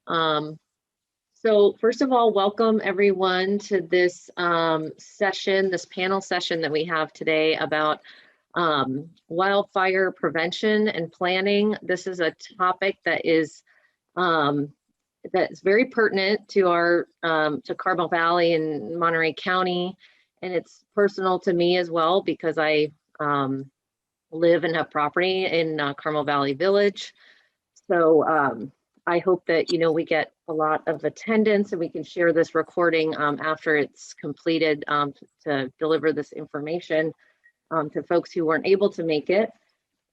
Um, so first of all, welcome everyone to this session, this panel session that we have today about wildfire prevention and planning. This is a topic that is that's very pertinent to our to Carmel Valley and Monterey County, and it's personal to me as well because I live and have property in Carmel Valley Village. So I hope that we get a lot of attendance and we can share this recording after it's completed to deliver this information to folks who weren't able to make it.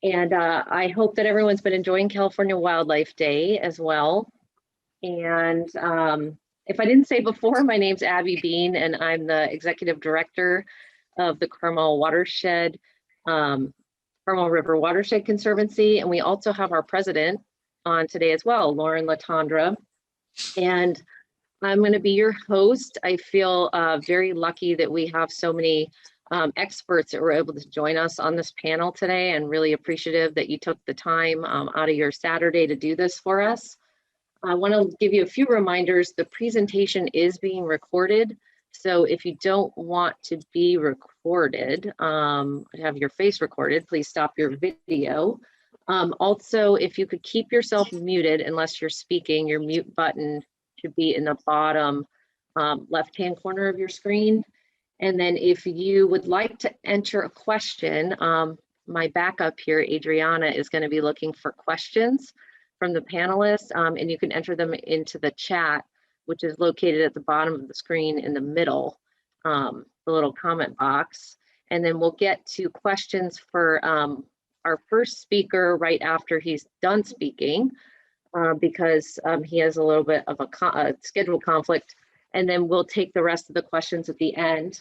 And I hope that everyone's been enjoying California Wildlife Day as well. And if I didn't say before, my name's Abby Bean, and I'm the Executive Director of the Carmel Watershed, Carmel River Watershed Conservancy. And we also have our president on today as well, Lauren Latondra. And I'm going to be your host. I feel very lucky that we have so many experts that were able to join us on this panel today, and really appreciative that you took the time out of your Saturday to do this for us. I want to give you a few reminders. The presentation is being recorded. So if you don't want to be recorded, have your face recorded, please stop your video. Also, if you could keep yourself muted unless you're speaking, your mute button should be in the bottom left-hand corner of your screen. And then if you would like to enter a question, my backup here, Adriana, is going to be looking for questions from the panelists, and you can enter them into the chat, which is located at the bottom of the screen in the middle, the little comment box. And then we'll get to questions for our first speaker right after he's done speaking, because he has a little bit of a schedule conflict. And then we'll take the rest of the questions at the end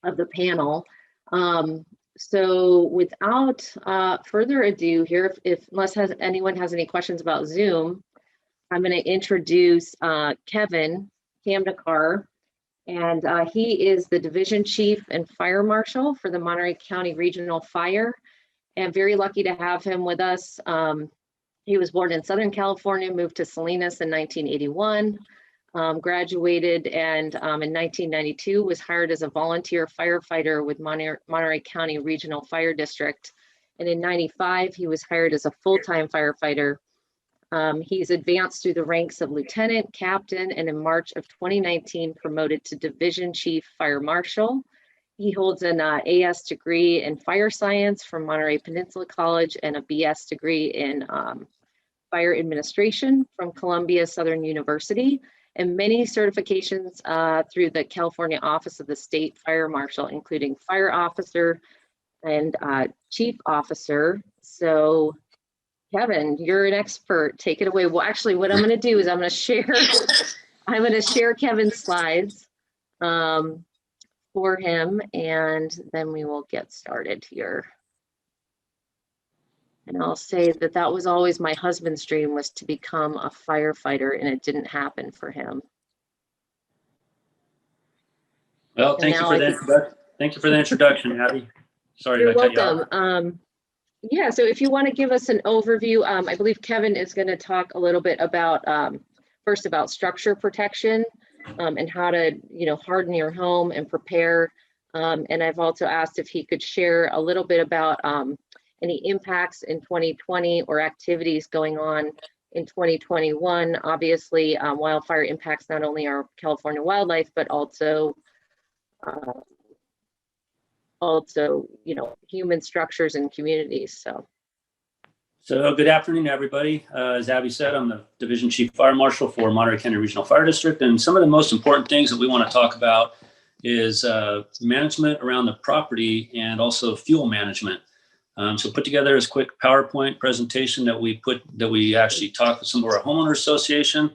of the panel. So without further ado here, unless anyone has any questions about Zoom, I'm going to introduce Kevin Kamnikar, and he is the Division Chief and Fire Marshal for the Monterey County Regional Fire. And very lucky to have him with us. He was born in Southern California, moved to Salinas in 1981, graduated, and in 1992 was hired as a volunteer firefighter with Monterey County Regional Fire District. And in 95, he was hired as a full-time firefighter. He's advanced through the ranks of lieutenant, captain, and in March of 2019 promoted to Division Chief Fire Marshal. He holds an AS degree in fire science from Monterey Peninsula College and a BS degree in fire administration from Columbia Southern University, and many certifications through the California Office of the State Fire Marshal, including fire officer and chief officer. So Kevin, you're an expert. Take it away. Well, actually, what I'm going to do is I'm going to share Kevin's slides for him, and then we will get started here. And I'll say that was always my husband's dream, was to become a firefighter, and it didn't happen for him. Well, thank you for that. Thank you for the introduction, Abby. Sorry to cut you off. Yeah, so if you want to give us an overview, I believe Kevin is going to talk a little bit about first about structure protection and how to harden your home and prepare. And I've also asked if he could share a little bit about any impacts in 2020 or activities going on in 2021. Obviously, wildfire impacts not only our California wildlife, but also human structures and communities. So good afternoon, everybody. As Abby said, I'm the Division Chief Fire Marshal for Monterey County Regional Fire District. And some of the most important things that we want to talk about is management around the property and also fuel management. So put together this quick PowerPoint presentation that we actually talked with some of our homeowner association,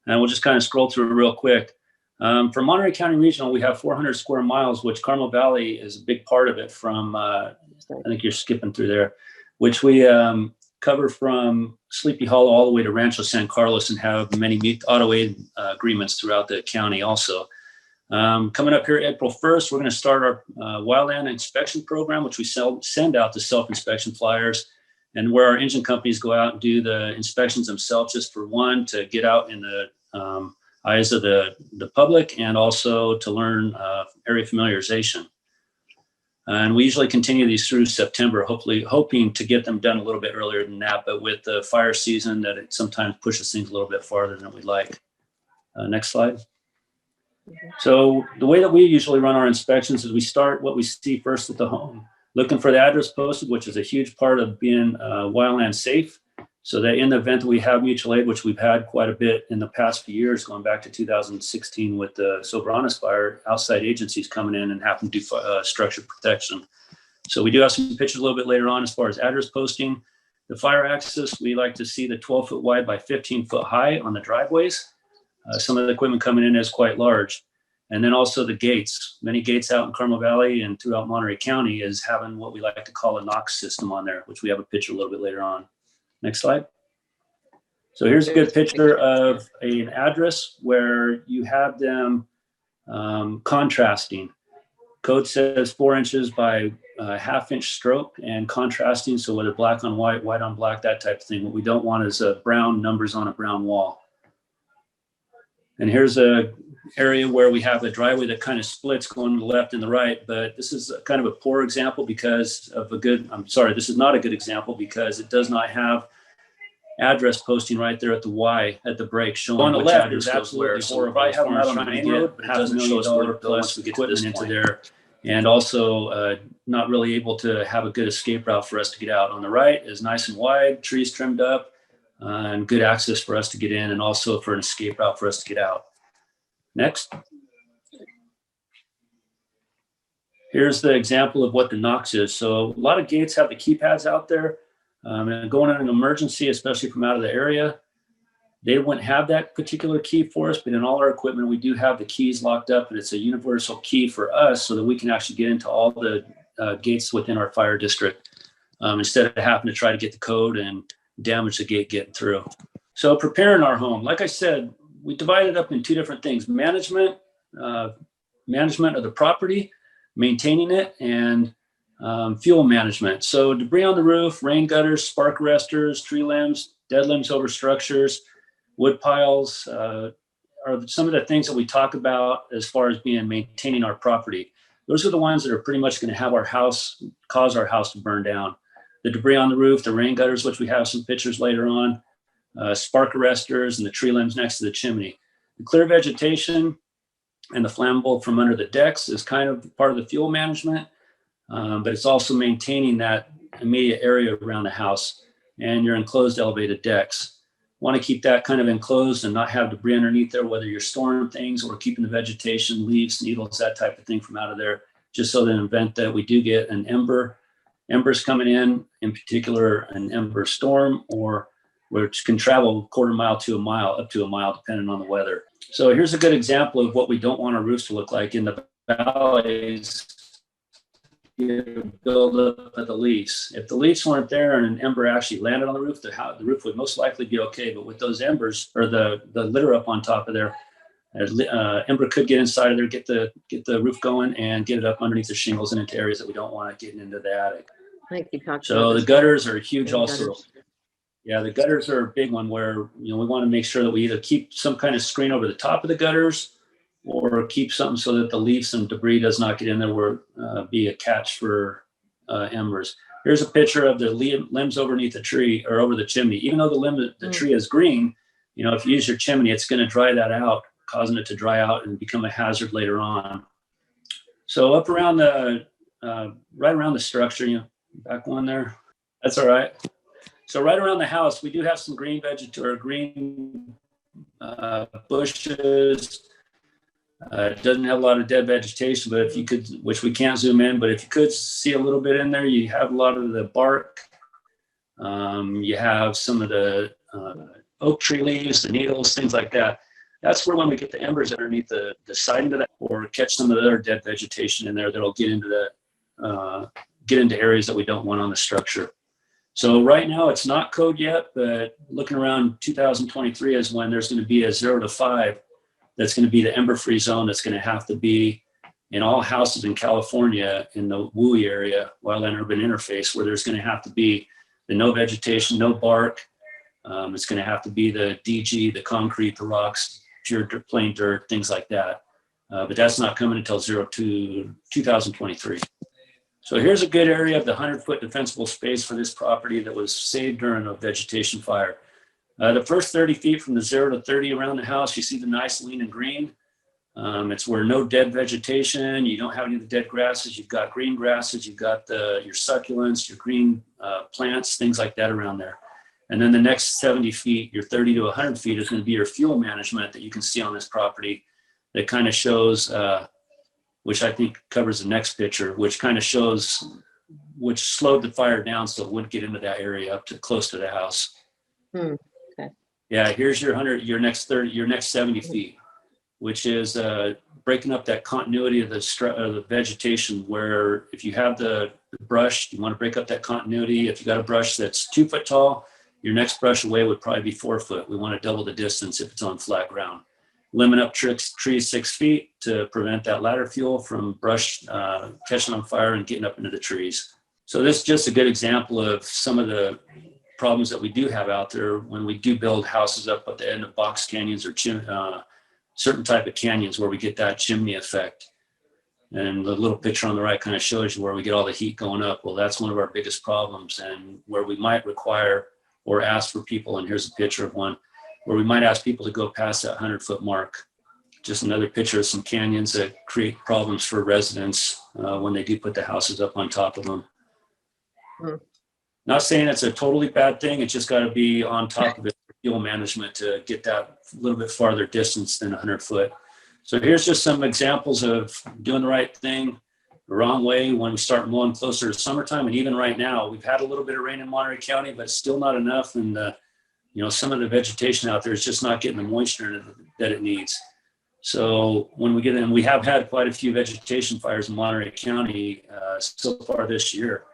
and we'll just kind of scroll through it real quick. For Monterey County Regional, we have 400 square miles, which Carmel Valley is a big part of it from, I think you're skipping through there, which we cover from Sleepy Hollow all the way to Rancho San Carlos, and have many auto aid agreements throughout the county also. Coming up here April 1st, we're going to start our wildland inspection program, which we send out to self-inspection flyers. and where our engine companies go out and do the inspections themselves, just for one, to get out in the eyes of the public, and also to learn area familiarization. And we usually continue these through September, hoping to get them done a little bit earlier than that. But with the fire season, that it sometimes pushes things a little bit farther than we'd like. Next slide. So the way that we usually run our inspections is we start what we see first at the home, looking for the address posted, which is a huge part of being wildland safe. So that in the event that we have mutual aid, which we've had quite a bit in the past few years, going back to 2016 with the Sobranas fire, outside agencies coming in and having to do structure protection. So we do have some pictures a little bit later on as far as address posting. The fire access, we like to see the 12-foot wide by 15-foot high on the driveways. Some of the equipment coming in is quite large. And then also the gates. Many gates out in Carmel Valley and throughout Monterey County is having what we like to call a Knox system on there, which we have a picture a little bit later on. Next slide. So here's a good picture of an address where you have them contrasting. Code says 4 inches by half-inch stroke and contrasting. So whether black on white, white on black, that type of thing. What we don't want is brown numbers on a brown wall. And here's a area where we have a driveway that kind of splits going to the left and the right, but this is kind of a poor example because of this is not a good example because it does not have address posting right there at the Y at the break showing on the left is absolutely horrible. I have them out on the main road, but it doesn't show us where plus we get equipment into there, and also not really able to have a good escape route for us to get out. On the right is nice and wide, trees trimmed up, and good access for us to get in, and also for an escape route for us to get out. Next. Here's the example of what the Knox is. So a lot of gates have the keypads out there, and going in an emergency, especially from out of the area, they wouldn't have that particular key for us, but in all our equipment, we do have the keys locked up, and it's a universal key for us so that we can actually get into all the gates within our fire district instead of having to try to get the code and damage the gate getting through. So preparing our home, like I said, we divide it up in 2 different things: management of the property, maintaining it, and fuel management. So debris on the roof, rain gutters, spark arresters, tree limbs, dead limbs over structures, wood piles are some of the things that we talk about as far as maintaining our property. Those are the ones that are pretty much going to have cause our house to burn down. The debris on the roof, the rain gutters, which we have some pictures later on, spark arresters, and the tree limbs next to the chimney. The clear vegetation and the flammable from under the decks is kind of part of the fuel management, but it's also maintaining that immediate area around the house and your enclosed elevated decks. Want to keep that kind of enclosed and not have debris underneath there, whether you're storing things or keeping the vegetation, leaves, needles, that type of thing from out of there, just so that in the event that we do get an embers coming in particular an ember storm, or which can travel 1/4 mile to a mile, up to a mile, depending on the weather. So here's a good example of what we don't want our roofs to look like. In the valleys, you build up at the leaves. If the leaves weren't there and an ember actually landed on the roof, the roof would most likely be okay. But with those embers or the litter up on top of there, ember could get inside of there, get the roof going, and get it up underneath the shingles and into areas that we don't want it getting into the attic. So the gutters are huge also. Yeah, the gutters are a big one where, we want to make sure that we either keep some kind of screen over the top of the gutters or keep something so that the leaves and debris does not get in there where be a catch for embers. Here's a picture of the limbs underneath the tree or over the chimney. Even though the tree is green, if you use your chimney, it's going to dry that out, causing it to dry out and become a hazard later on. So up around right around the structure, back one there. That's all right. So right around the house, we do have some green green bushes. It doesn't have a lot of dead vegetation, but if you could, which we can't zoom in, but if you could see a little bit in there, you have a lot of the bark. You have some of the oak tree leaves, the needles, things like that. That's where when we get the embers underneath the siding of that, or catch some of the other dead vegetation in there, that'll get into areas that we don't want on the structure. So right now it's not code yet, but looking around 2023 is when there's going to be a 0 to 5. That's going to be the ember-free zone. That's going to have to be in all houses in California in the WUI area, Wildland Urban Interface, where there's going to have to be the no vegetation, no bark. It's going to have to be the DG, the concrete, the rocks, pure plain dirt, things like that. But that's not coming until 2023. So here's a good area of the 100-foot defensible space for this property that was saved during a vegetation fire. The first 30 feet from the 0 to 30 around the house, you see the nice lean and green. It's where no dead vegetation, you don't have any of the dead grasses, you've got green grasses, you've got your succulents, your green plants, things like that around there. And then the next 70 feet, your 30 to 100 feet is going to be your fuel management that you can see on this property that kind of shows, which I think covers the next picture, which kind of shows, which slowed the fire down so it wouldn't get into that area up to close to the house. Okay. Yeah, here's your next 70 feet, which is breaking up that continuity of the vegetation, where if you have the brush, you want to break up that continuity. If you got a brush that's 2 foot tall, your next brush away would probably be 4 foot. We want to double the distance if it's on flat ground. Limit up trees 6 feet to prevent that ladder fuel from brush catching on fire and getting up into the trees. So this is just a good example of some of the problems that we do have out there when we do build houses up at the end of box canyons or certain type of canyons where we get that chimney effect. And the little picture on the right kind of shows you where we get all the heat going up. Well, that's one of our biggest problems, and where we might require or ask for people, and here's a picture of one, where we might ask people to go past that 100-foot mark. Just another picture of some canyons that create problems for residents when they do put the houses up on top of them. Not saying it's a totally bad thing, it's just got to be on top of it for fuel management to get that a little bit farther distance than 100 foot. So here's just some examples of doing the right thing the wrong way when we start mowing closer to summertime. And even right now, we've had a little bit of rain in Monterey County, but still not enough. And some of the vegetation out there is just not getting the moisture that it needs. So when we get in, we have had quite a few vegetation fires in Monterey County so far this year.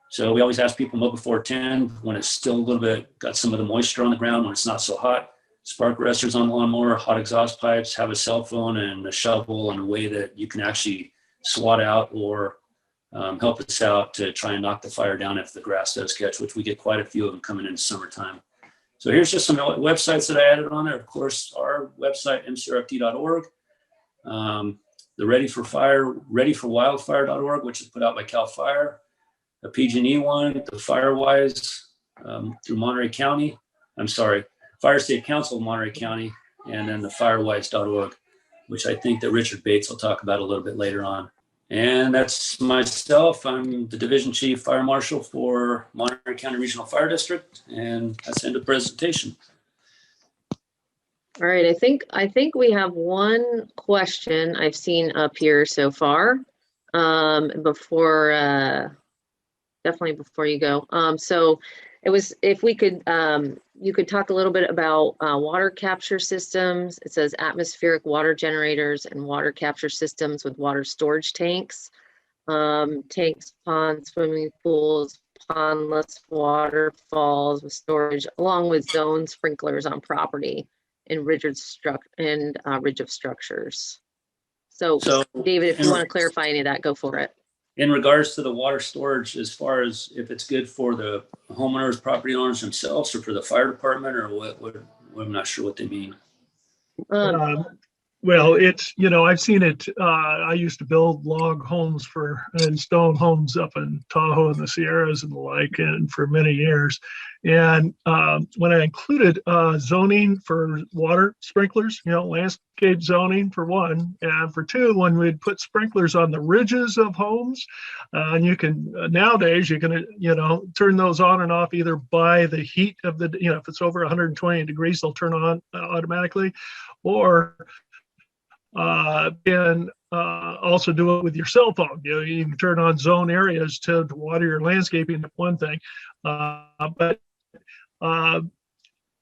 So we always ask people mow before 10 when it's still a little bit, got some of the moisture on the ground, when it's not so hot. Spark arresters on the lawnmower, hot exhaust pipes, have a cell phone and a shovel in a way that you can actually swat out or help us out to try and knock the fire down if the grass does catch, which we get quite a few of them coming in summertime. So here's just some websites that I added on there. Of course, our website, mcrft.org. The readyforwildfire.org, which is put out by CAL FIRE. A PG&E one, the Firewise through Monterey County. Fire State Council of Monterey County, and then the firewise.org, which I think that Richard Bates will talk about a little bit later on. And that's myself. I'm the Division Chief Fire Marshal for Monterey County Regional Fire District, and that's the end of the presentation. All right, I think we have one question I've seen up here so far. Definitely before you go. So it was, if we could, you could talk a little bit about water capture systems. It says atmospheric water generators and water capture systems with water storage tanks, tanks, ponds, swimming pools, pondless waterfalls with storage, along with zone sprinklers on property and ridge of structures. So David, if you want to clarify any of that, go for it. In regards to the water storage, as far as if it's good for the homeowners, property owners themselves, or for the fire department, or what I'm not sure what they mean. Well, it's, I've seen it. I used to build log homes and stone homes up in Tahoe and the Sierras and the like, and for many years. And when I included zoning for water sprinklers, landscape zoning for one, and for two, when we'd put sprinklers on the ridges of homes, and you can nowadays you can turn those on and off either by the heat of the if it's over 120 degrees, they'll turn on automatically, or can also do it with your cell phone. You can turn on zone areas to water your landscaping. One thing, but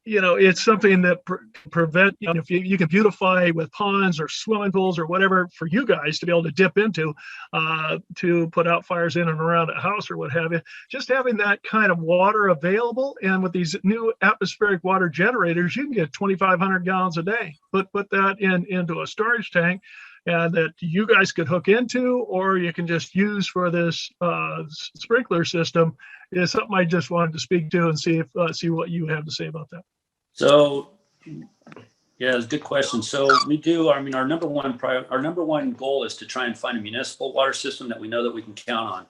it's something that prevent. If you can beautify with ponds or swimming pools or whatever for you guys to be able to dip into to put out fires in and around a house or what have you. Just having that kind of water available, and with these new atmospheric water generators, you can get 2,500 gallons a day. Put that into a storage tank. and that you guys could hook into, or you can just use for this sprinkler system, is something I just wanted to speak to and see what you have to say about that. So, yeah, it's a good question. So we do. I mean, our number one goal is to try and find a municipal water system that we know that we can count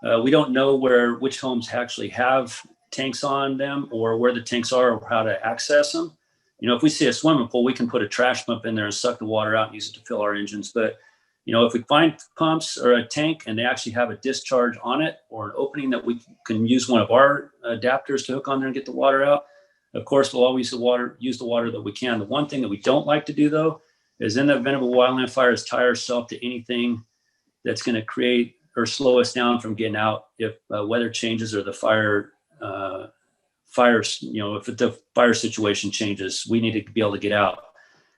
on. We don't know which homes actually have tanks on them, or where the tanks are, or how to access them. You know, if we see a swimming pool, we can put a trash pump in there and suck the water out and use it to fill our engines. But, you know, if we find pumps or a tank and they actually have a discharge on it, or an opening that we can use one of our adapters to hook on there and get the water out, of course, we'll always use the water that we can. The one thing that we don't like to do, though, is in the event of a wildland fire, is tie ourselves to anything that's going to create or slow us down from getting out if weather changes or the fires, you know, if the fire situation changes, we need to be able to get out.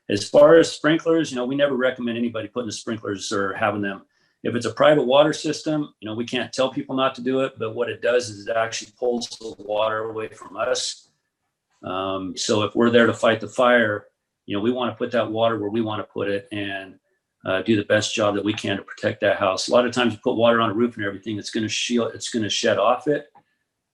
As far as sprinklers, you know, we never recommend anybody putting the sprinklers or having them. If it's a private water system, you know, we can't tell people not to do it, but what it does is it actually pulls the water away from us. So if we're there to fight the fire, you know, we want to put that water where we want to put it, and do the best job that we can to protect that house. A lot of times you put water on a roof and everything, it's going to shed off it.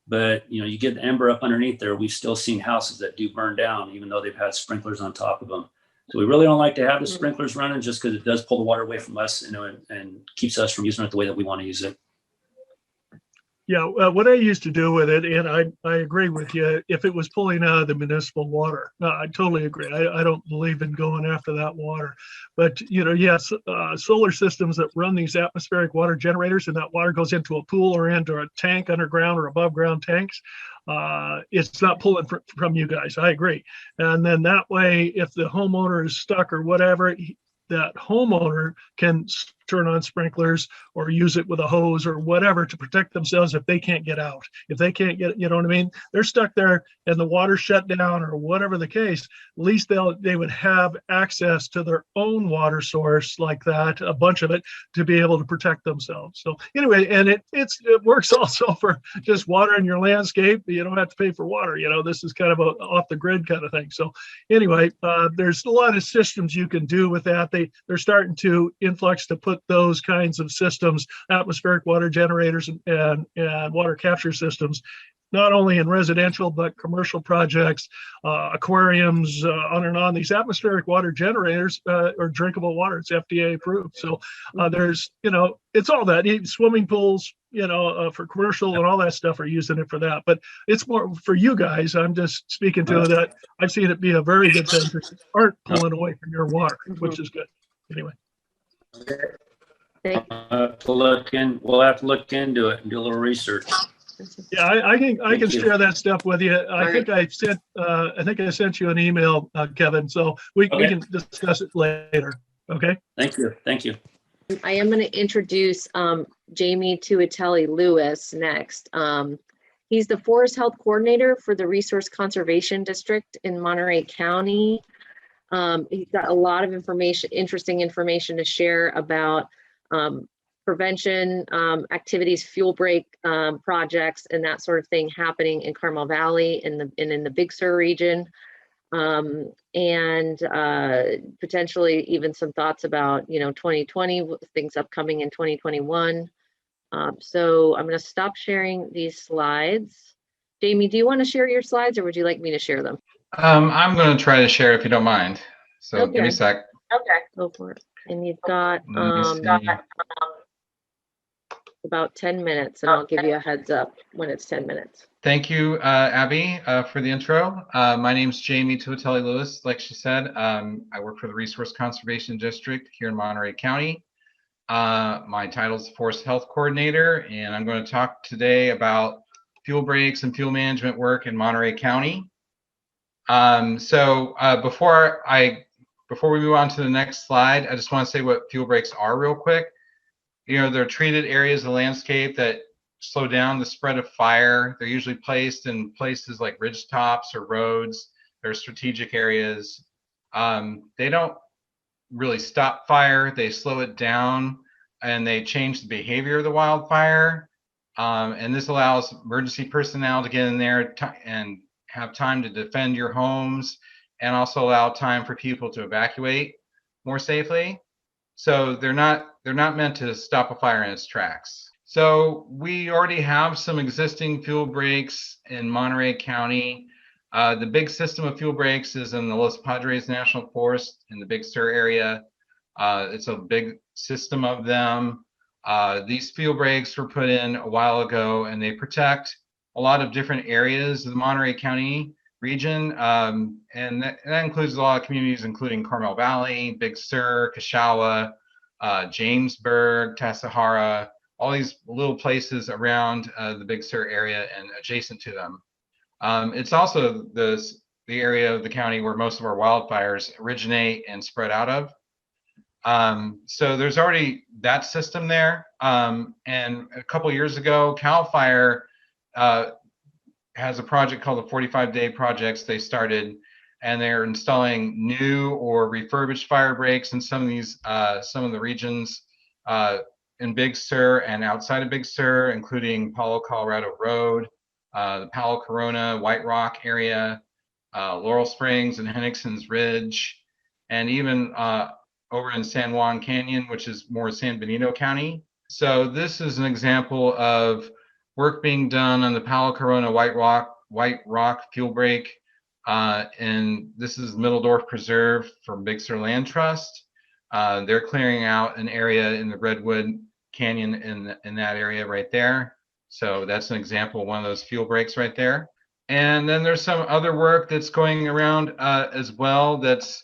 But, you know, you get the ember up underneath there. We've still seen houses that do burn down, even though they've had sprinklers on top of them. So we really don't like to have the sprinklers running, just because it does pull the water away from us, you know, and keeps us from using it the way that we want to use it. Yeah, what I used to do with it, and I agree with you, if it was pulling out of the municipal water, I totally agree. I don't believe in going after that water. But, you know, yes, solar systems that run these atmospheric water generators, and that water goes into a pool or into a tank, underground or above ground tanks, it's not pulling from you guys. I agree. And then that way, if the homeowner is stuck or whatever, that homeowner can turn on sprinklers or use it with a hose or whatever to protect themselves if they can't get out. If they can't get, you know what I mean? They're stuck there and the water shut down or whatever the case, at least they would have access to their own water source like that, a bunch of it, to be able to protect themselves. So anyway, and it works also for just water in your landscape. You don't have to pay for water. You know, this is kind of a off the grid kind of thing. So anyway, there's a lot of systems you can do with that. They're starting to influx to put those kinds of systems, atmospheric water generators and water capture systems, not only in residential but commercial projects, aquariums, on and on. These atmospheric water generators are drinkable water. It's FDA approved. So there's, you know, it's all that. Swimming pools, you know, for commercial and all that stuff are using it for that. But it's more for you guys. I'm just speaking to that. I've seen it be a very good thing because you aren't pulling away from your water, which is good. Anyway. Thank We'll have to look into it and do a little research. Yeah, I can you. share that stuff with you. I think I sent you an email, Kevin, so we can discuss it later. Okay. Thank you. I am going to introduce Jamie Tuitele-Lewis next. He's the Forest Health Coordinator for the Resource Conservation District in Monterey County. He's got a lot of interesting information to share about prevention activities, fuel break projects, and that sort of thing happening in Carmel Valley and in the Big Sur region, and potentially even some thoughts about 2020, things upcoming in 2021. So I'm going to stop sharing these slides. Jamie, do you want to share your slides, or would you like me to share them? I'm going to try to share if you don't mind. So Okay. Give me a sec. Okay, go for it. And you've got about 10 minutes, and I'll give you a heads up when it's 10 minutes. Thank you, Abby, for the intro. My name's Jamie Tuitele-Lewis. Like she said, I work for the Resource Conservation District here in Monterey County. My title is Forest Health Coordinator, and I'm going to talk today about fuel breaks and fuel management work in Monterey County. Before we move on to the next slide, I just want to say what fuel breaks are real quick. They're treated areas of the landscape that slow down the spread of fire. They're usually placed in places like ridge tops or roads. They're strategic areas. They don't really stop fire. They slow it down, and they change the behavior of the wildfire. And this allows emergency personnel to get in there and have time to defend your homes, and also allow time for people to evacuate more safely. So they're not meant to stop a fire in its tracks. So we already have some existing fuel breaks in Monterey County. The big system of fuel breaks is in the Los Padres National Forest in the Big Sur area. It's a big system of them. These fuel breaks were put in a while ago, and they protect a lot of different areas of the Monterey County region. And that includes a lot of communities, including Carmel Valley, Big Sur, Kashawa, Jamesburg, Tassajara, all these little places around the Big Sur area and adjacent to them. It's also the area of the county where most of our wildfires originate and spread out of. So there's already that system there. And a couple years ago, CAL FIRE has a project called the 45-day projects they started, and they're installing new or refurbished fire breaks in some of the regions in Big Sur and outside of Big Sur, including Palo Colorado Road, the Palo Corona, White Rock area, Laurel Springs and Hennigson's Ridge, and even over in San Juan Canyon, which is more San Benito County. So this is an example of work being done on the Palo Corona White Rock fuel break. And this is Middledorf Preserve from Big Sur Land Trust. They're clearing out an area in the Redwood Canyon in that area right there. So that's an example of one of those fuel breaks right there. And then there's some other work that's going around as well that's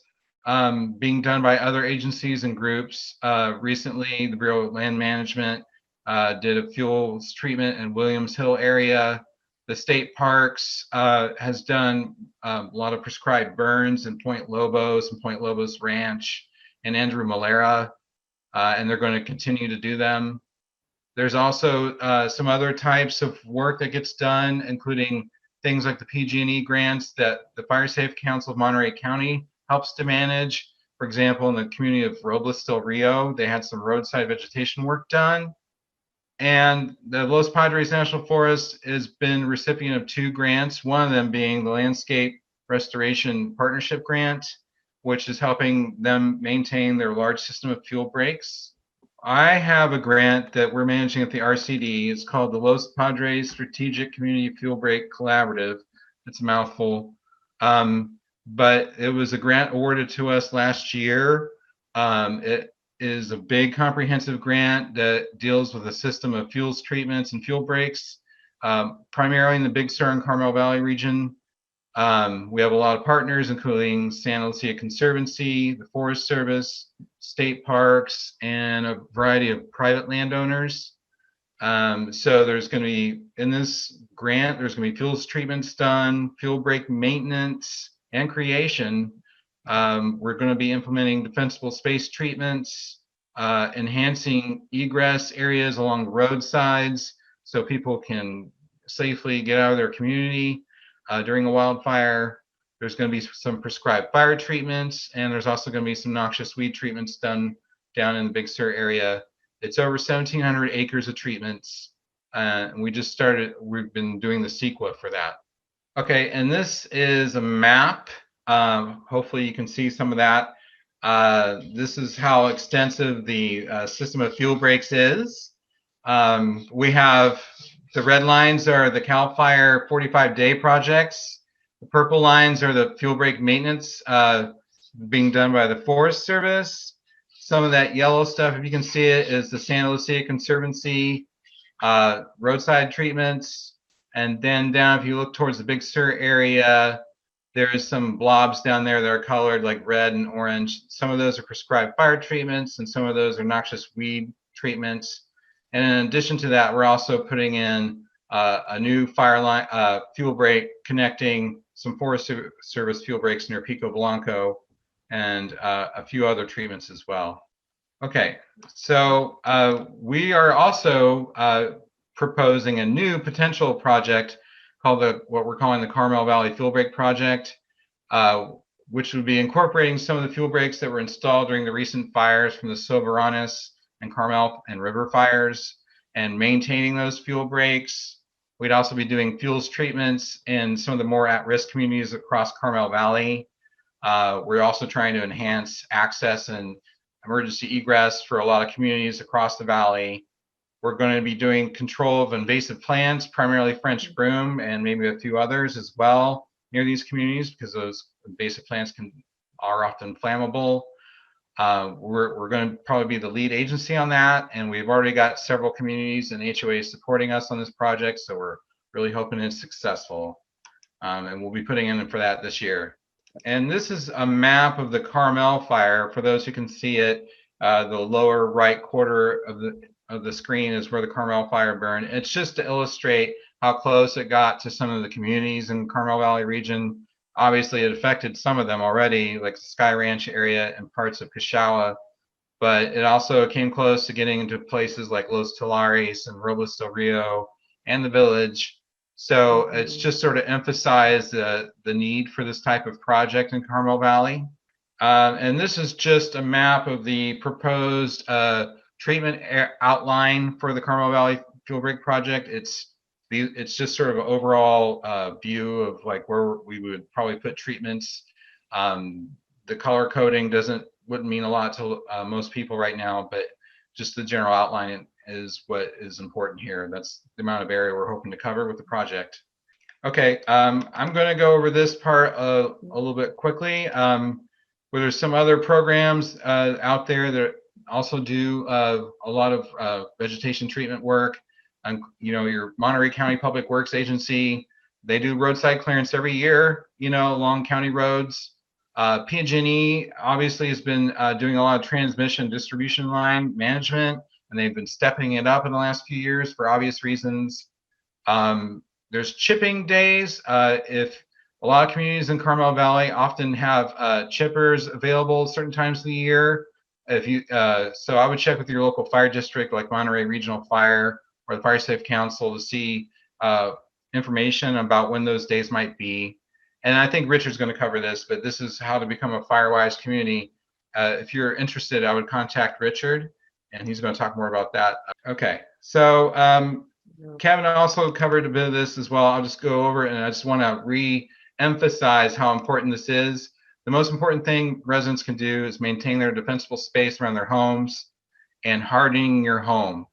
being done by other agencies and groups. Recently, the Bureau of Land Management did a fuels treatment in Williams Hill area. The state parks has done a lot of prescribed burns in Point Lobos and Point Lobos Ranch and Andrew Malera, and they're going to continue to do them. There's also some other types of work that gets done, including things like the PG&E grants that the Fire Safe Council of Monterey County helps to manage. For example, in the community of Robles del Rio, they had some roadside vegetation work done. And the Los Padres National Forest has been recipient of 2 grants, one of them being the Landscape Restoration Partnership Grant, which is helping them maintain their large system of fuel breaks. I have a grant that we're managing at the RCD. It's called the Los Padres Strategic Community Fuel Break Collaborative. It's a mouthful. But it was a grant awarded to us last year. It is a big comprehensive grant that deals with a system of fuels treatments and fuel breaks, primarily in the Big Sur and Carmel Valley region. We have a lot of partners, including Santa Lucia Conservancy, the Forest Service, state parks, and a variety of private landowners. So there's going to be, in this grant, there's going to be fuels treatments done, fuel break maintenance, and creation. We're going to be implementing defensible space treatments, enhancing egress areas along the roadsides so people can safely get out of their community during a wildfire. There's going to be some prescribed fire treatments, and there's also going to be some noxious weed treatments done down in the Big Sur area. It's over 1,700 acres of treatments. And we've been doing the CEQA for that. Okay, and this is a map. Hopefully you can see some of that. This is how extensive the system of fuel breaks is. We have the red lines are the CAL FIRE 45-day projects. The purple lines are the fuel break maintenance being done by the Forest Service. Some of that yellow stuff, if you can see it, is the Santa Lucia Conservancy roadside treatments. And then down, if you look towards the Big Sur area, there's some blobs down there that are colored like red and orange. Some of those are prescribed fire treatments, and some of those are noxious weed treatments. And in addition to that, we're also putting in a new fire line fuel break connecting some Forest Service fuel breaks near Pico Blanco and a few other treatments as well. Okay, so we are also proposing a new potential project called what we're calling the Carmel Valley Fuel Break Project, which would be incorporating some of the fuel breaks that were installed during the recent fires from the Soberanes and Carmel and River fires and maintaining those fuel breaks. We'd also be doing fuels treatments in some of the more at-risk communities across Carmel Valley. We're also trying to enhance access and emergency egress for a lot of communities across the valley. We're going to be doing control of invasive plants, primarily French broom and maybe a few others as well near these communities, because those invasive plants are often flammable. We're going to probably be the lead agency on that, and we've already got several communities and HOAs supporting us on this project, so we're really hoping it's successful. And we'll be putting in for that this year. And this is a map of the Carmel fire. For those who can see it, the lower right quarter of the screen is where the Carmel fire burned. It's just to illustrate how close it got to some of the communities in Carmel Valley region. Obviously, it affected some of them already, like the Sky Ranch area and parts of Cachagua, but it also came close to getting into places like Los Tulares and Robles del Rio and the Village. So it's just sort of emphasized the need for this type of project in Carmel Valley. And this is just a map of the proposed treatment outline for the Carmel Valley Fuel Break project. It's just sort of an overall view of like where we would probably put treatments. The color coding wouldn't mean a lot to most people right now, but just the general outline is what is important here. That's the amount of area we're hoping to cover with the project. Okay, I'm going to go over this part a little bit quickly. Where there's some other programs out there that also do a lot of vegetation treatment work. Your Monterey County Public Works Agency, they do roadside clearance every year, along county roads. PG&E obviously has been doing a lot of transmission distribution line management, and they've been stepping it up in the last few years for obvious reasons. There's chipping days. If a lot of communities in Carmel Valley often have chippers available certain times of the year. So I would check with your local fire district, like Monterey Regional Fire or the Fire Safe Council, to see information about when those days might be. And I think Richard's going to cover this, but this is how to become a FireWise community. If you're interested, I would contact Richard, and he's going to talk more about that. Okay, so Kevin also covered a bit of this as well. I'll just go over it, and I just want to re-emphasize how important this is. The most important thing residents can do is maintain their defensible space around their homes and hardening your home.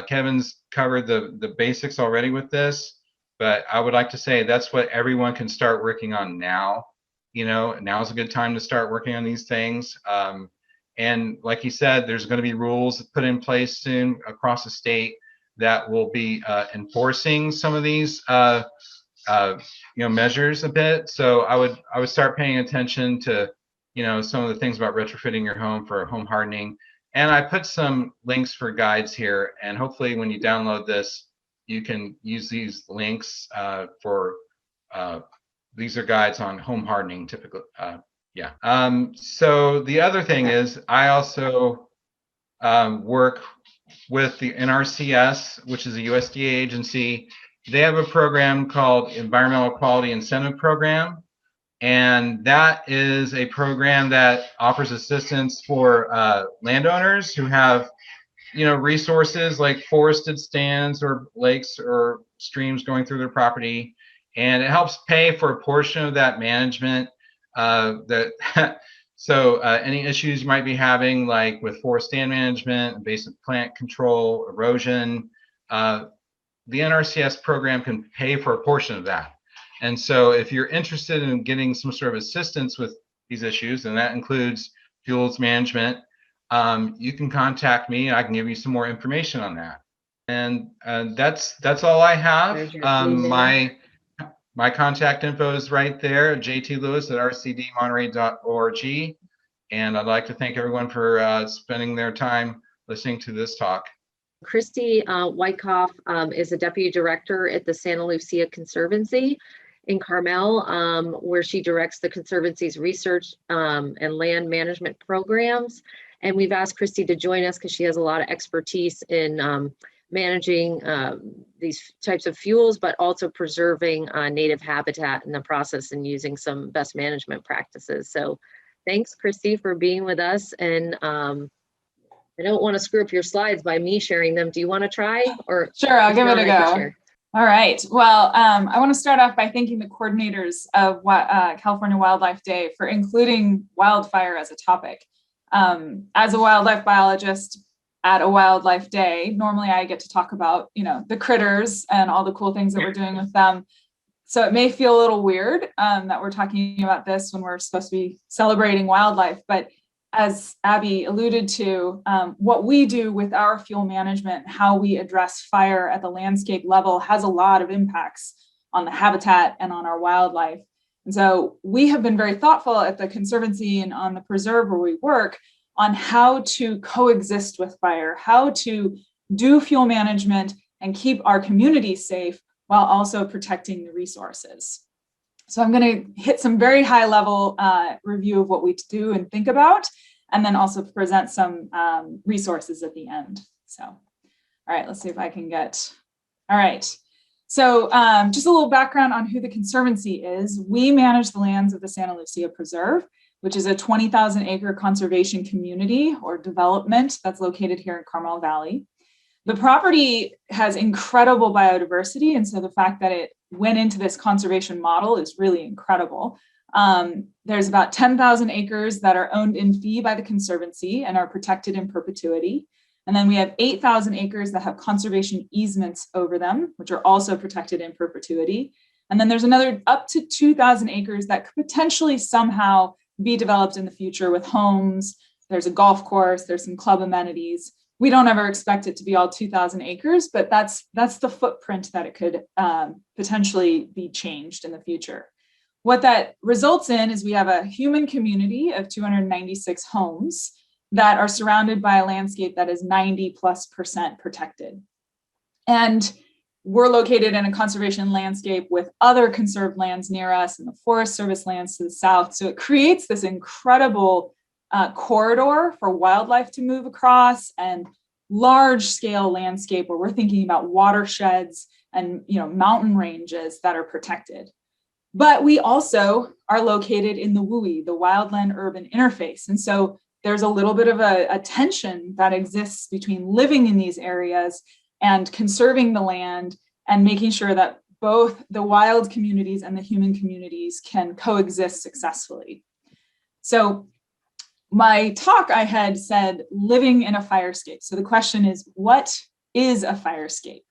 Kevin's covered the basics already with this, but I would like to say that's what everyone can start working on now. Now is a good time to start working on these things. And like he said, there's going to be rules put in place soon across the state that will be enforcing some of these measures a bit. So I would start paying attention to some of the things about retrofitting your home for home hardening. And I put some links for guides here, and hopefully when you download this, you can use these links for these are guides on home hardening typically. So the other thing is I also work with the NRCS, which is a USDA agency. They have a program called Environmental Quality Incentive Program. And that is a program that offers assistance for landowners who have, resources like forested stands or lakes or streams going through their property. And it helps pay for a portion of that management. So any issues you might be having, like with forest stand management, invasive plant control, erosion, the NRCS program can pay for a portion of that. And so if you're interested in getting some sort of assistance with these issues, and that includes fuels management, you can contact me and I can give you some more information on that. And that's all I have. My contact info is right there, jtlewis@rcdmonterey.org. And I'd like to thank everyone for spending their time listening to this talk. Christy Wyckoff is a deputy director at the Santa Lucia Conservancy in Carmel, where she directs the Conservancy's research and land management programs. And we've asked Christy to join us because she has a lot of expertise in managing these types of fuels, but also preserving native habitat in the process and using some best management practices. So thanks, Christy, for being with us. And I don't want to screw up your slides by me sharing them. Do you want to try? Or sure, I'll give it a go. All right. Well, I want to start off by thanking the coordinators of California Wildlife Day for including wildfire as a topic. As a wildlife biologist at a wildlife day, normally I get to talk about, the critters and all the cool things that we're doing with them. So it may feel a little weird that we're talking about this when we're supposed to be celebrating wildlife. But as Abby alluded to, what we do with our fuel management, how we address fire at the landscape level has a lot of impacts on the habitat and on our wildlife. And so we have been very thoughtful at the Conservancy and on the preserve where we work on how to coexist with fire, how to do fuel management and keep our communities safe while also protecting the resources. So I'm going to hit some very high level review of what we do and think about, and then also present some resources at the end. So, all right, let's see if I can get, all right. So just a little background on who the Conservancy is. We manage the lands of the Santa Lucia Preserve, which is a 20,000 acre conservation community or development that's located here in Carmel Valley. The property has incredible biodiversity, and so the fact that it went into this conservation model is really incredible. There's about 10,000 acres that are owned in fee by the Conservancy and are protected in perpetuity. And then we have 8,000 acres that have conservation easements over them, which are also protected in perpetuity. And then there's another up to 2,000 acres that could potentially somehow be developed in the future with homes. There's a golf course, there's some club amenities. We don't ever expect it to be all 2,000 acres, but that's the footprint that it could potentially be changed in the future. What that results in is we have a human community of 296 homes that are surrounded by a landscape that is 90+% protected. And we're located in a conservation landscape with other conserved lands near us and the Forest Service lands to the south. So it creates this incredible corridor for wildlife to move across and large scale landscape where we're thinking about watersheds and mountain ranges that are protected. But we also are located in the WUI, the wildland urban interface. And so there's a little bit of a tension that exists between living in these areas and conserving the land and making sure that both the wild communities and the human communities can coexist successfully. So my talk, I had said living in a firescape. So the question is, what is a firescape?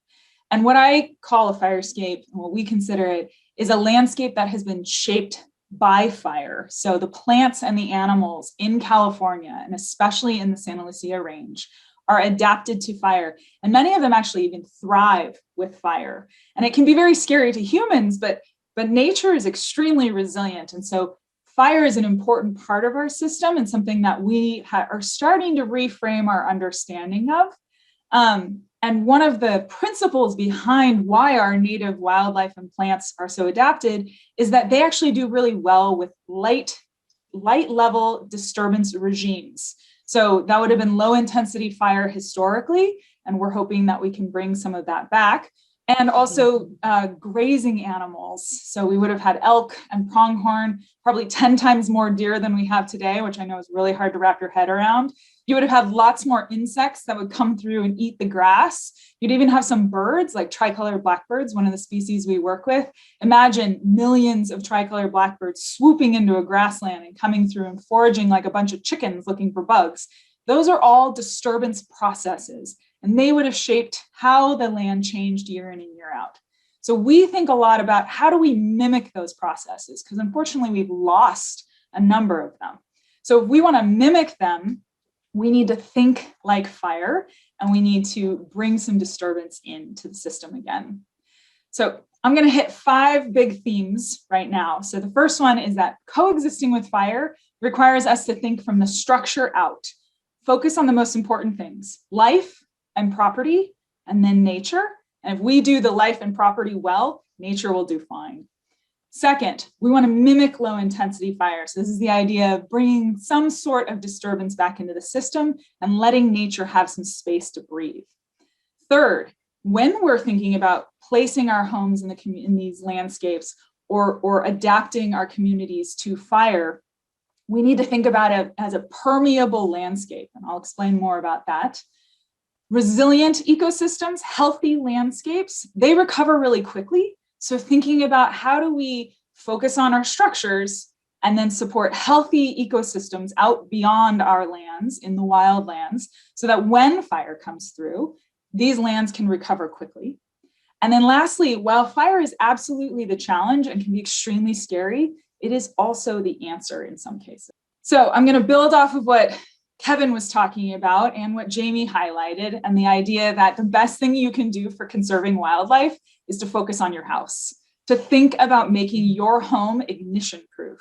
And what I call a firescape, and what we consider it, is a landscape that has been shaped by fire. So the plants and the animals in California, and especially in the Santa Lucia Range, are adapted to fire. And many of them actually even thrive with fire. And it can be very scary to humans, but nature is extremely resilient. And so fire is an important part of our system and something that we are starting to reframe our understanding of. And one of the principles behind why our native wildlife and plants are so adapted is that they actually do really well with light level disturbance regimes. So that would have been low intensity fire historically, and we're hoping that we can bring some of that back. And also grazing animals. So we would have had elk and pronghorn, probably 10 times more deer than we have today, which I know is really hard to wrap your head around. You would have had lots more insects that would come through and eat the grass. You'd even have some birds like tricolored blackbirds, one of the species we work with. Imagine millions of tricolored blackbirds swooping into a grassland and coming through and foraging like a bunch of chickens looking for bugs. Those are all disturbance processes, and they would have shaped how the land changed year in and year out. So we think a lot about how do we mimic those processes, because unfortunately we've lost a number of them. So if we want to mimic them, we need to think like fire, and we need to bring some disturbance into the system again. So I'm going to hit 5 big themes right now. So the first one is that coexisting with fire requires us to think from the structure out. Focus on the most important things, life and property, and then nature. And if we do the life and property well, nature will do fine. Second, we want to mimic low intensity fire. So this is the idea of bringing some sort of disturbance back into the system and letting nature have some space to breathe. Third, when we're thinking about placing our homes in these landscapes or adapting our communities to fire, we need to think about it as a permeable landscape, and I'll explain more about that. Resilient ecosystems, healthy landscapes, they recover really quickly. So thinking about how do we focus on our structures and then support healthy ecosystems out beyond our lands in the wildlands so that when fire comes through, these lands can recover quickly. And then lastly, while fire is absolutely the challenge and can be extremely scary, it is also the answer in some cases. So I'm going to build off of what Kevin was talking about and what Jamie highlighted, and the idea that the best thing you can do for conserving wildlife is to focus on your house, to think about making your home ignition proof.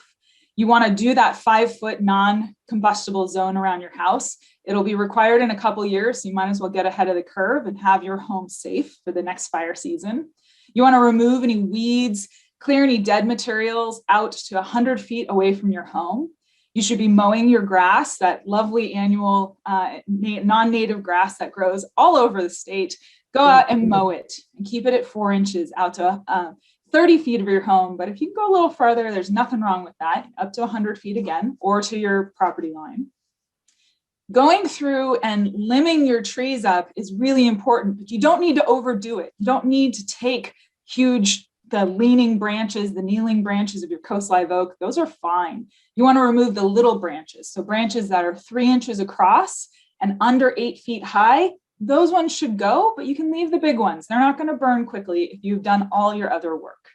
You want to do that 5-foot non-combustible zone around your house. It'll be required in a couple years, so you might as well get ahead of the curve and have your home safe for the next fire season. You want to remove any weeds, clear any dead materials out to 100 feet away from your home. You should be mowing your grass, that lovely annual non-native grass that grows all over the state. Go out and mow it and keep it at 4 inches out to 30 feet of your home. But if you go a little farther, there's nothing wrong with that, up to 100 feet again, or to your property line. Going through and limbing your trees up is really important, but you don't need to overdo it. You don't need to take the leaning branches, the kneeling branches of your coast live oak. Those are fine. You want to remove the little branches. So branches that are 3 inches across and under 8 feet high, those ones should go, but you can leave the big ones. They're not going to burn quickly if you've done all your other work.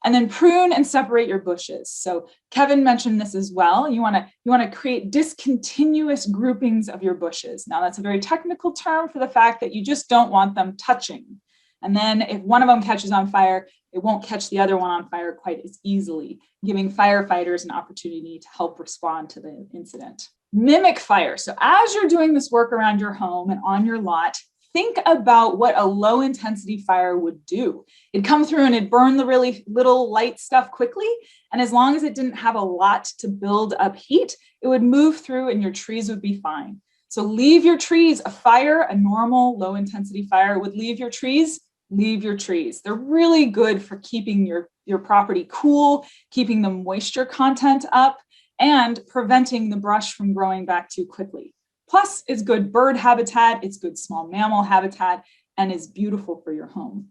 And then prune and separate your bushes. So Kevin mentioned this as well. You want to create discontinuous groupings of your bushes. Now that's a very technical term for the fact that you just don't want them touching. And then if one of them catches on fire, it won't catch the other one on fire quite as easily, giving firefighters an opportunity to help respond to the incident. Mimic fire. So as you're doing this work around your home and on your lot, think about what a low intensity fire would do. It'd come through and it'd burn the really little light stuff quickly. And as long as it didn't have a lot to build up heat, it would move through and your trees would be fine. So leave your trees. A fire, a normal low intensity fire would leave your trees. Leave your trees. They're really good for keeping your property cool, keeping the moisture content up, and preventing the brush from growing back too quickly. Plus, it's good bird habitat, it's good small mammal habitat, and is beautiful for your home.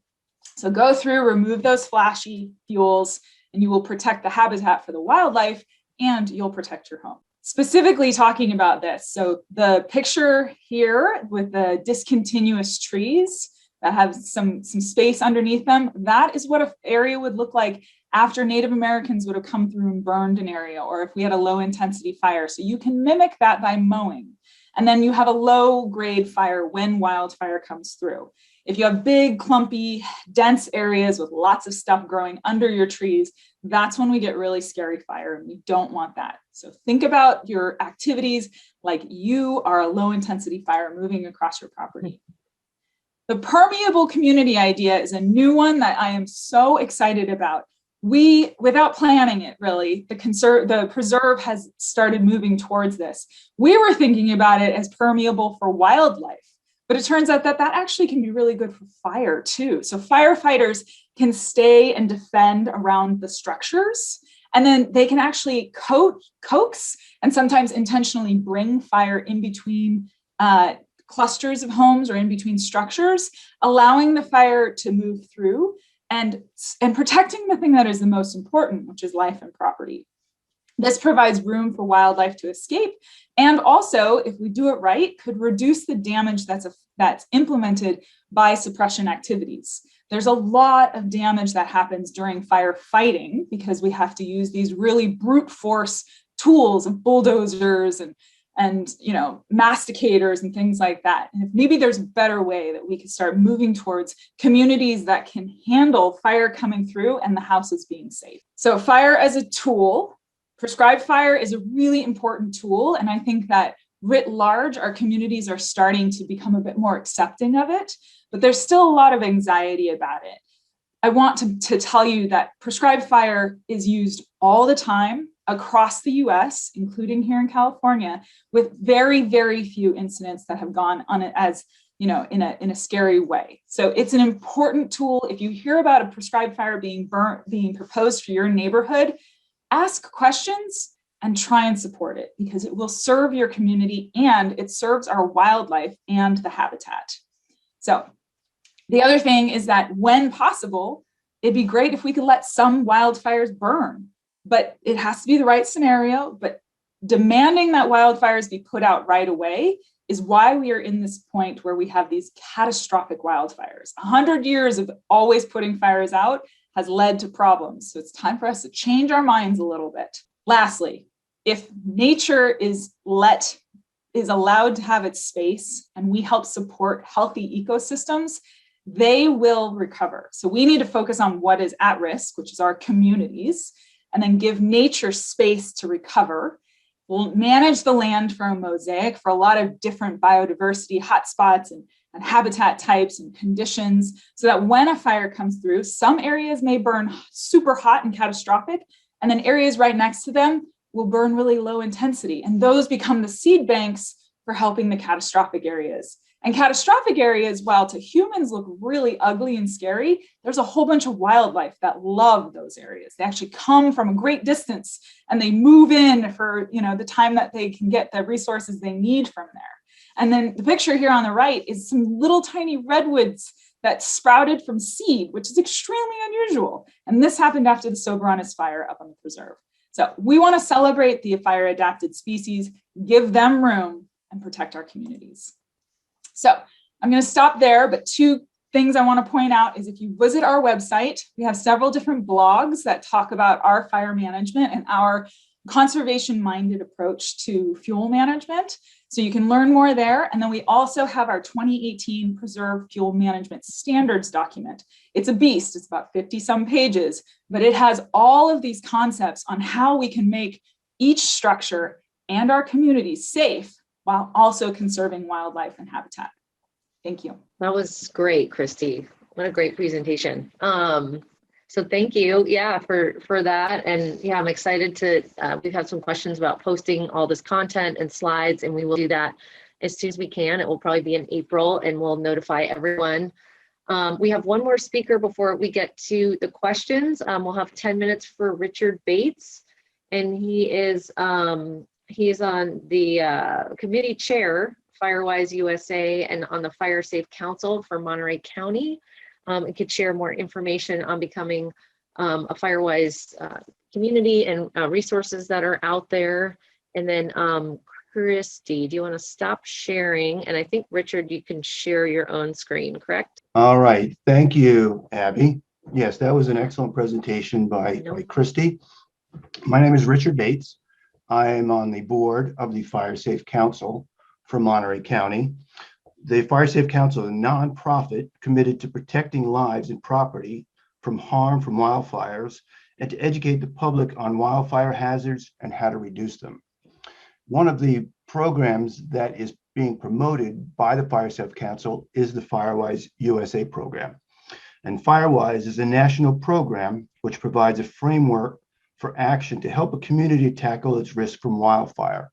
So go through, remove those flashy fuels, and you will protect the habitat for the wildlife, and you'll protect your home. Specifically talking about this, so the picture here with the discontinuous trees that have some space underneath them, that is what an area would look like after Native Americans would have come through and burned an area, or if we had a low intensity fire. So you can mimic that by mowing. And then you have a low grade fire when wildfire comes through. If you have big, clumpy, dense areas with lots of stuff growing under your trees, that's when we get really scary fire, and we don't want that. So think about your activities like you are a low intensity fire moving across your property. The permeable community idea is a new one that I am so excited about. Without planning it really, the preserve has started moving towards this. We were thinking about it as permeable for wildlife, but it turns out that actually can be really good for fire too. So firefighters can stay and defend around the structures, and then they can actually coax and sometimes intentionally bring fire in between clusters of homes or in between structures, allowing the fire to move through and protecting the thing that is the most important, which is life and property. This provides room for wildlife to escape, and also, if we do it right, could reduce the damage that's implemented by suppression activities. There's a lot of damage that happens during firefighting because we have to use these really brute force tools of bulldozers and masticators and things like that. And if maybe there's a better way that we could start moving towards communities that can handle fire coming through and the houses being safe. So fire as a tool, prescribed fire is a really important tool. And I think that writ large, our communities are starting to become a bit more accepting of it, but there's still a lot of anxiety about it. I want to tell you that prescribed fire is used all the time across the US, including here in California, with very, very few incidents that have gone on it as, in a scary way. So it's an important tool. If you hear about a prescribed fire being proposed for your neighborhood, ask questions and try and support it, because it will serve your community and it serves our wildlife and the habitat. So the other thing is that when possible, it'd be great if we could let some wildfires burn. but it has to be the right scenario. But demanding that wildfires be put out right away is why we are in this point where we have these catastrophic wildfires. 100 years of always putting fires out has led to problems. So it's time for us to change our minds a little bit. Lastly, if nature is allowed to have its space and we help support healthy ecosystems, they will recover. So we need to focus on what is at risk, which is our communities, and then give nature space to recover. We'll manage the land for a mosaic for a lot of different biodiversity hotspots and habitat types and conditions, so that when a fire comes through, some areas may burn super hot and catastrophic, and then areas right next to them will burn really low intensity. And those become the seed banks for helping the catastrophic areas. And catastrophic areas, while to humans look really ugly and scary, there's a whole bunch of wildlife that love those areas. They actually come from a great distance and they move in for, the time that they can get the resources they need from there. And then the picture here on the right is some little tiny redwoods that sprouted from seed, which is extremely unusual. And this happened after the Soberanus fire up on the preserve. So we want to celebrate the fire adapted species, give them room, and protect our communities. So I'm going to stop there, but two things I want to point out is if you visit our website, we have several different blogs that talk about our fire management and our conservation-minded approach to fuel management. So you can learn more there. And then we also have our 2018 Preserve Fuel Management Standards document. It's a beast. It's about 50 some pages, but it has all of these concepts on how we can make each structure and our communities safe while also conserving wildlife and habitat. Thank you. That was great, Christy. What a great presentation. So thank you, for that. And I'm excited to, we've had some questions about posting all this content and slides, and we will do that as soon as we can. It will probably be in April, and we'll notify everyone. We have one more speaker before we get to the questions. We'll have 10 minutes for Richard Bates, and he is on the committee chair, Firewise USA, and on the Fire Safe Council for Monterey County. And could share more information on becoming a Firewise community and resources that are out there. And then Christy, do you want to stop sharing? And I think, Richard, you can share your own screen, correct? All right. Thank you, Abby. Yes, that was an excellent presentation by Christy. My name is Richard Bates. I am on the board of the Fire Safe Council for Monterey County. The Fire Safe Council is a nonprofit committed to protecting lives and property from harm from wildfires and to educate the public on wildfire hazards and how to reduce them. One of the programs that is being promoted by the Fire Safe Council is the Firewise USA program. And Firewise is a national program which provides a framework for action to help a community tackle its risk from wildfire.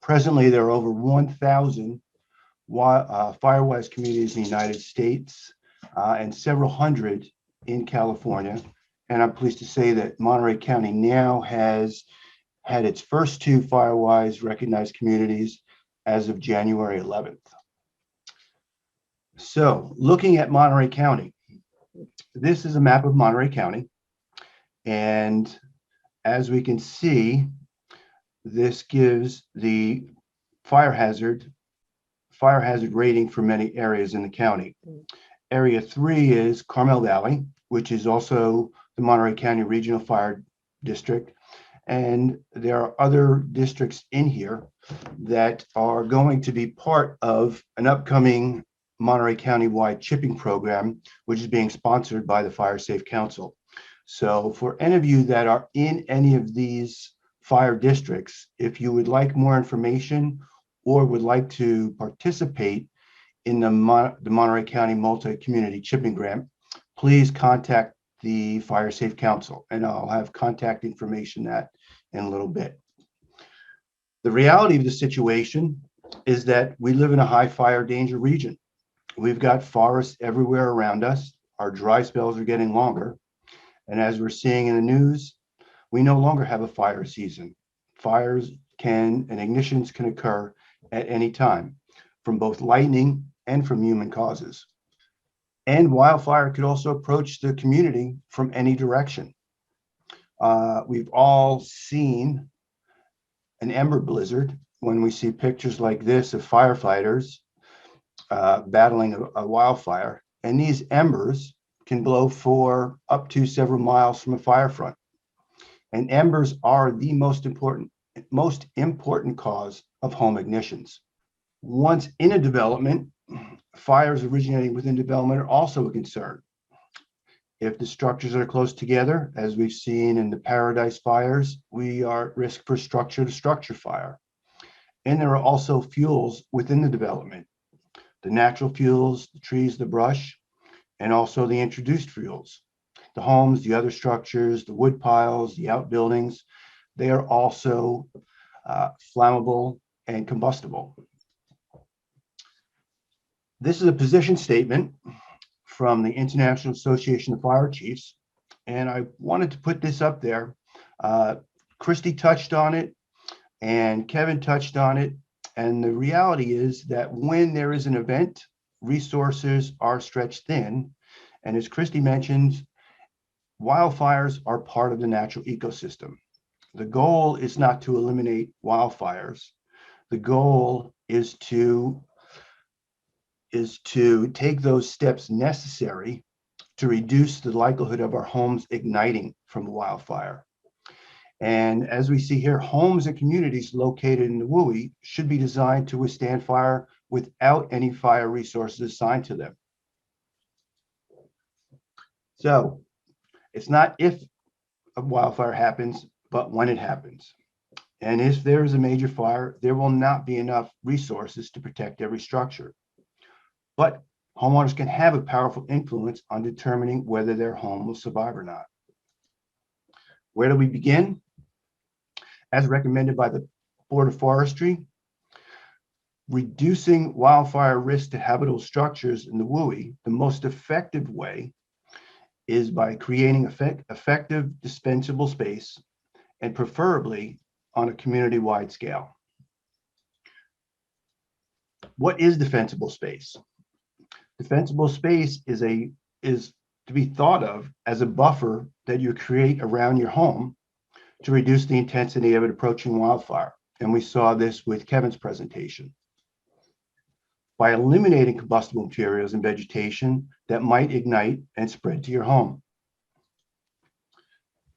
Presently, there are over 1,000 Firewise communities in the United States and several hundred in California. And I'm pleased to say that Monterey County now has had its first 2 Firewise recognized communities as of January 11th. So looking at Monterey County, this is a map of Monterey County. And as we can see, this gives the fire hazard rating for many areas in the county. Area 3 is Carmel Valley, which is also the Monterey County Regional Fire District. And there are other districts in here that are going to be part of an upcoming Monterey County-wide chipping program, which is being sponsored by the Fire Safe Council. So for any of you that are in any of these fire districts, if you would like more information or would like to participate in the Monterey County Multi-Community Chipping Grant, please contact the Fire Safe Council, and I'll have contact information that in a little bit. The reality of the situation is that we live in a high fire danger region. We've got forests everywhere around us. Our dry spells are getting longer. And as we're seeing in the news, we no longer have a fire season. Fires and ignitions can occur at any time from both lightning and from human causes. And wildfire could also approach the community from any direction. We've all seen an ember blizzard when we see pictures like this of firefighters battling a wildfire. And these embers can blow for up to several miles from a fire front. And embers are the most important cause of home ignitions. Once in a development, fires originating within development are also a concern. If the structures are close together, as we've seen in the Paradise fires, we are at risk for structure-to-structure fire. And there are also fuels within the development, the natural fuels, the trees, the brush, and also the introduced fuels. The homes, the other structures, the wood piles, the outbuildings, they are also flammable and combustible. This is a position statement from the International Association of Fire Chiefs, and I wanted to put this up there. Christy touched on it, and Kevin touched on it, and the reality is that when there is an event, resources are stretched thin, and as Christy mentioned, wildfires are part of the natural ecosystem. The goal is not to eliminate wildfires. The goal is to take those steps necessary to reduce the likelihood of our homes igniting from a wildfire. And as we see here, homes and communities located in the WUI should be designed to withstand fire without any fire resources assigned to them. So it's not if a wildfire happens, but when it happens. And if there is a major fire, there will not be enough resources to protect every structure. But homeowners can have a powerful influence on determining whether their home will survive or not. Where do we begin? As recommended by the Board of Forestry, reducing wildfire risk to habitable structures in the WUI, the most effective way is by creating effective dispensable space, and preferably on a community-wide scale. What is defensible space? Defensible space is to be thought of as a buffer that you create around your home to reduce the intensity of an approaching wildfire. And we saw this with Kevin's presentation. By eliminating combustible materials and vegetation that might ignite and spread to your home.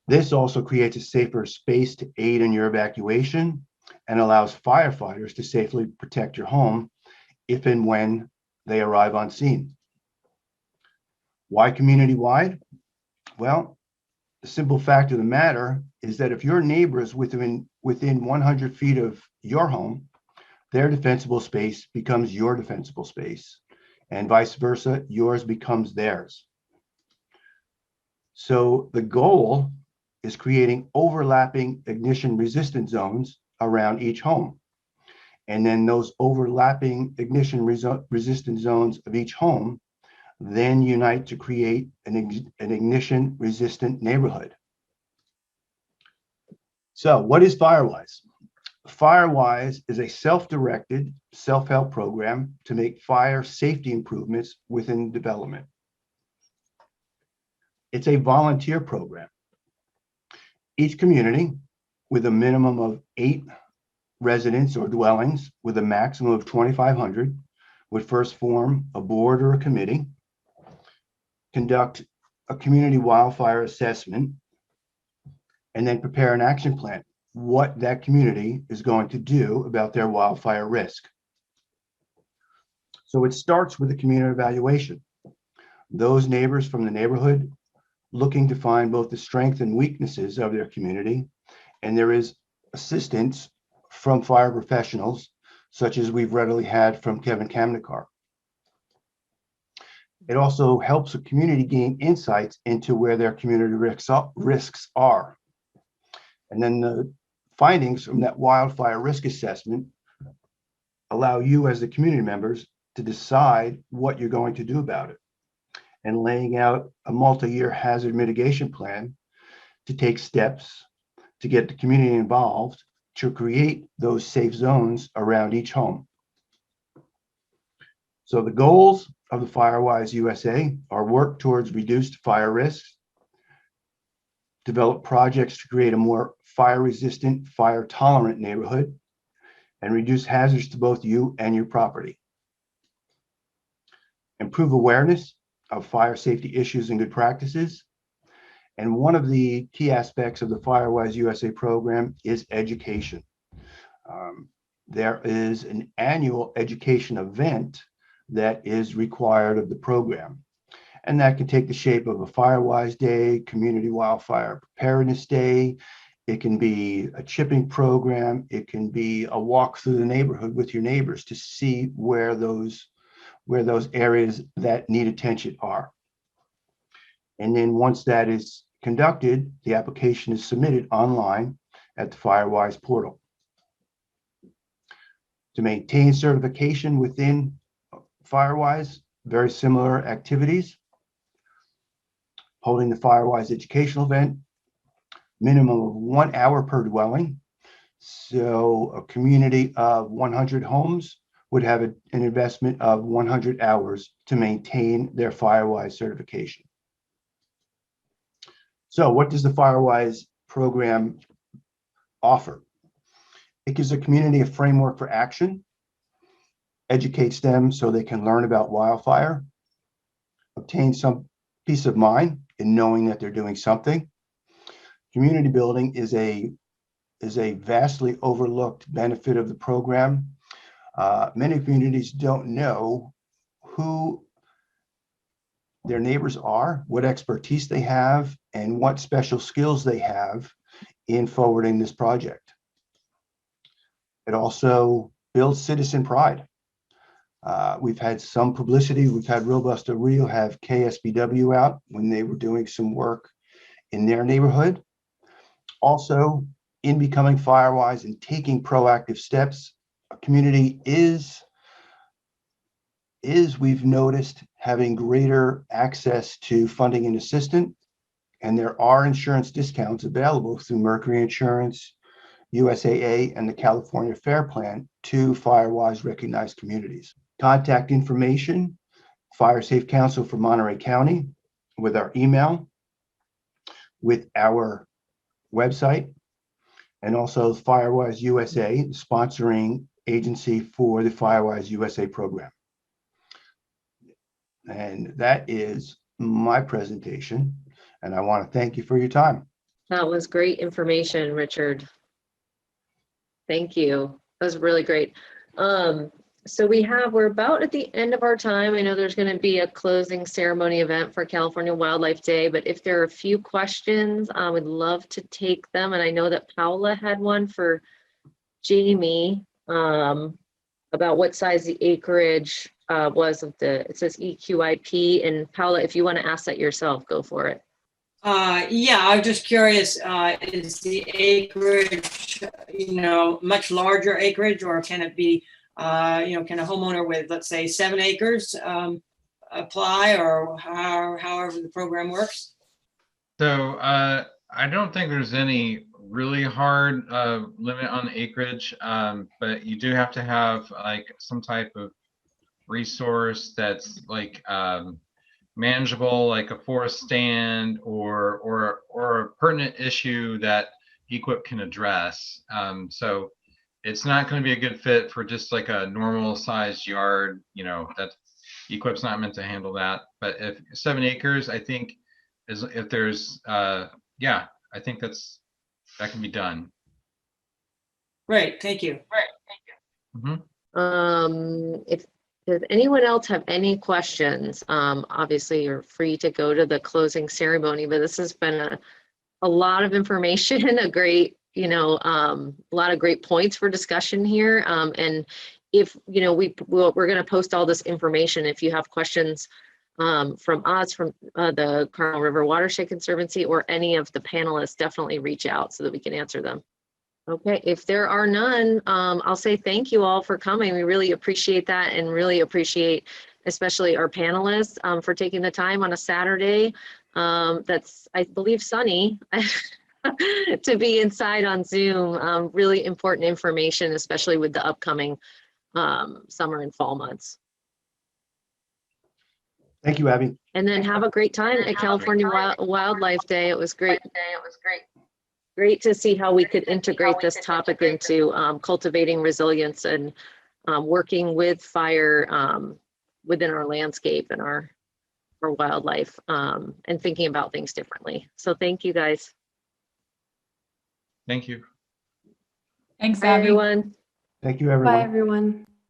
This also creates a safer space to aid in your evacuation and allows firefighters to safely protect your home if and when they arrive on scene. Why community-wide? Well, the simple fact of the matter is that if your neighbor is within 100 feet of your home, their defensible space becomes your defensible space, and vice versa, yours becomes theirs. So the goal is creating overlapping ignition resistant zones around each home. And then those overlapping ignition resistant zones of each home then unite to create an ignition resistant neighborhood. So what is Firewise? Firewise is a self-directed self-help program to make fire safety improvements within development. It's a volunteer program. Each community with a minimum of 8 residents or dwellings with a maximum of 2,500 would first form a board or a committee, conduct a community wildfire assessment, and then prepare an action plan, what that community is going to do about their wildfire risk. So it starts with a community evaluation. Those neighbors from the neighborhood looking to find both the strengths and weaknesses of their community, and there is assistance from fire professionals, such as we've readily had from Kevin Kamnikar. It also helps the community gain insights into where their community risks are. And then the findings from that wildfire risk assessment allow you as the community members to decide what you're going to do about it, and laying out a multi-year hazard mitigation plan to take steps to get the community involved to create those safe zones around each home. So the goals of the Firewise USA are work towards reduced fire risks, develop projects to create a more fire-resistant, fire-tolerant neighborhood, and reduce hazards to both you and your property. Improve awareness of fire safety issues and good practices. And one of the key aspects of the Firewise USA program is education. There is an annual education event that is required of the program. And that can take the shape of a Firewise Day, Community Wildfire Preparedness Day. It can be a chipping program. It can be a walk through the neighborhood with your neighbors to see where those areas that need attention are. And then once that is conducted, the application is submitted online at the Firewise portal. To maintain certification within Firewise, very similar activities. Holding the Firewise educational event, minimum of 1 hour per dwelling. So a community of 100 homes would have an investment of 100 hours to maintain their Firewise certification. So what does the Firewise program offer? It gives a community a framework for action, educates them so they can learn about wildfire, obtain some peace of mind in knowing that they're doing something. Community building is a vastly overlooked benefit of the program. Many communities don't know who their neighbors are, what expertise they have, and what special skills they have in forwarding this project. It also builds citizen pride. We've had some publicity. We've had Robusta Rio have KSBW out when they were doing some work in their neighborhood. Also, in becoming Firewise and taking proactive steps, a community is we've noticed having greater access to funding and assistance, and there are insurance discounts available through Mercury Insurance, USAA, and the California Fair Plan to Firewise recognized communities. Contact information, Fire Safe Council for Monterey County, with our email, with our website, and also Firewise USA, sponsoring agency for the Firewise USA program. And that is my presentation, and I want to thank you for your time. That was great information, Richard. Thank you. That was really great. So we're about at the end of our time. I know there's going to be a closing ceremony event for California Wildlife Day, but if there are a few questions, I would love to take them. And I know that Paula had one for Jamie about what size the acreage was of it says EQIP. And Paula, if you want to ask that yourself, go for it. Yeah, I was just curious, is the acreage, much larger acreage, or can it be, can a homeowner with, let's say, 7 acres apply, or however the program works? So I don't think there's any really hard limit on acreage, but you do have to have like some type of resource that's like manageable, like a forest stand or a pertinent issue that EQIP can address. So it's not going to be a good fit for just like a normal sized yard, that EQIP's not meant to handle that. But if 7 acres, I think if there's I think that can be done. Great, thank you. If does anyone else have any questions? Obviously, you're free to go to the closing ceremony, but this has been a lot of information, a great, a lot of great points for discussion here. And if, we're going to post all this information. If you have questions from us, from the Cardinal River Watershed Conservancy, or any of the panelists, definitely reach out so that we can answer them. Okay, if there are none, I'll say thank you all for coming. We really appreciate that, and really appreciate especially our panelists for taking the time on a Saturday that's, I believe, sunny to be inside on Zoom. Really important information, especially with the upcoming summer and fall months. Thank you, Abby. And then have a great time at California Wildlife Day. It was great. Great to see how we could integrate this topic into cultivating resilience and working with fire within our landscape and our wildlife and thinking about things differently. So thank you guys. Thank you. Thanks, Bye, Abby. everyone. Thank you, Bye, everyone. everyone.